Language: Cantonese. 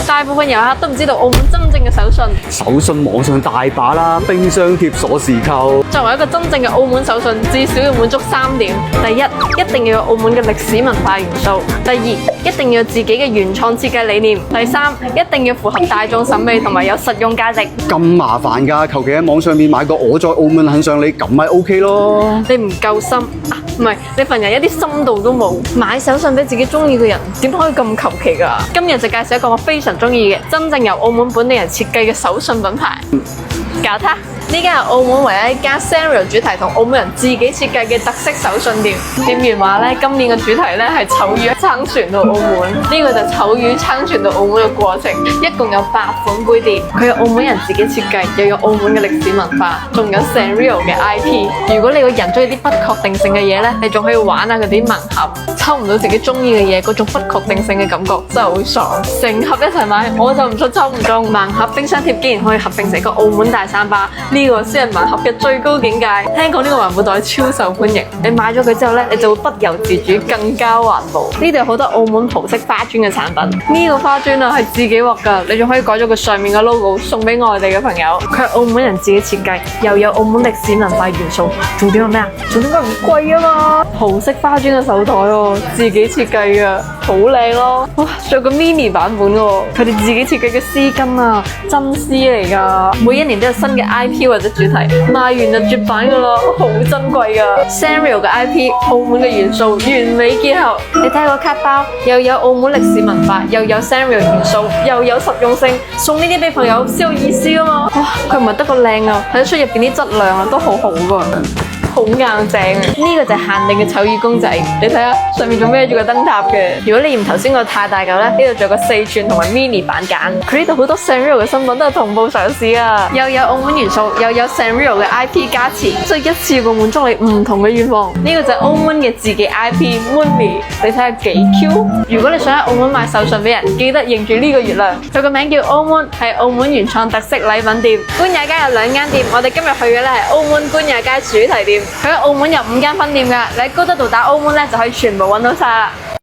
大部分遊客都唔知道澳門真正嘅手信。手信網上大把啦，冰箱貼、鎖匙扣。作為一個真正嘅澳門手信，至少要滿足3點：第一，一定要有澳門嘅歷史文化元素；第二，一定要有自己嘅原創設計理念；第三，一定要符合大眾審美同埋有實用價值。咁麻煩㗎，求其喺網上面買個我在澳門很想你，咁咪 OK 咯。你唔夠心啊？唔係，你份人一啲深度都冇。買手信俾自己中意嘅人，點可以咁求其㗎？今日就介紹一個我非常中意嘅，真正由澳門本地人設計嘅手信品牌。搞它！呢間係澳門唯一一間 Sanrio 主題同澳門人自己設計嘅特色手信店。店員話咧，今年嘅主題咧係醜魚撐船到澳門，呢個就醜魚撐船到澳門嘅過程。一共有8款杯碟，佢有澳門人自己設計，又有澳門嘅歷史文化，仲有 Sanrio 嘅 IP。如果你個人中意啲不確定性嘅嘢咧，你仲可以玩下嗰啲盲盒，抽唔到自己中意嘅嘢，嗰種不確定性嘅感覺真係好爽。成盒一齊買，我就唔信抽唔中。盲盒冰箱貼竟然可以合併成個澳門大三巴。呢個先係盲盒嘅最高境界。聽講呢個環保袋超受歡迎，你買咗佢之後咧，你就會不由自主更加環保。呢度有好多澳門葡式花磚嘅產品，呢個花磚啊係自己畫㗎，你仲可以改咗佢上面嘅 logo 送俾外地嘅朋友。佢係澳門人自己設計，又有澳門歷史文化元素，重點係咩啊？重點係唔貴啊嘛！葡式花磚嘅手袋喎，自己設計嘅，好靚咯！哇，仲有個 mini 版本喎，佢哋自己設計嘅絲巾啊，真絲嚟㗎，每一年都有新嘅 IP 或者主題，賣完就絕版噶咯，好珍貴噶。Sanrio 嘅 IP， 澳門嘅元素完美結合。你睇下個卡包，又有澳門歷史文化，又有 Sanrio 元素，又有實用性，送呢啲俾朋友先有意思啊嘛。哇，佢唔係得個靚啊，睇得出入邊啲質量啊都好好噶。好硬淨啊！呢個就係限定嘅醜魚公仔，你睇下上面仲孭住個燈塔嘅。如果你嫌頭先個太大嚿咧，呢度仲有個4寸同埋 mini 版揀。佢呢度好多 Sanrio 嘅新品都係同步上市啊！又有澳門元素，又有 Sanrio 嘅 IP 加持，所以一次過滿足你唔同嘅願望。呢個就係澳門嘅自己 IP Moonme，你睇下幾 Q！如果你想喺澳門買手信俾人，記得認住呢個月亮。佢個名叫澳門，係澳門原創特色禮品店。官也街有2間店，我哋今日去嘅咧係澳門官也街主題店。佢喺澳門有5間分店㗎，你喺高德道打澳門咧就可以全部揾到晒啦。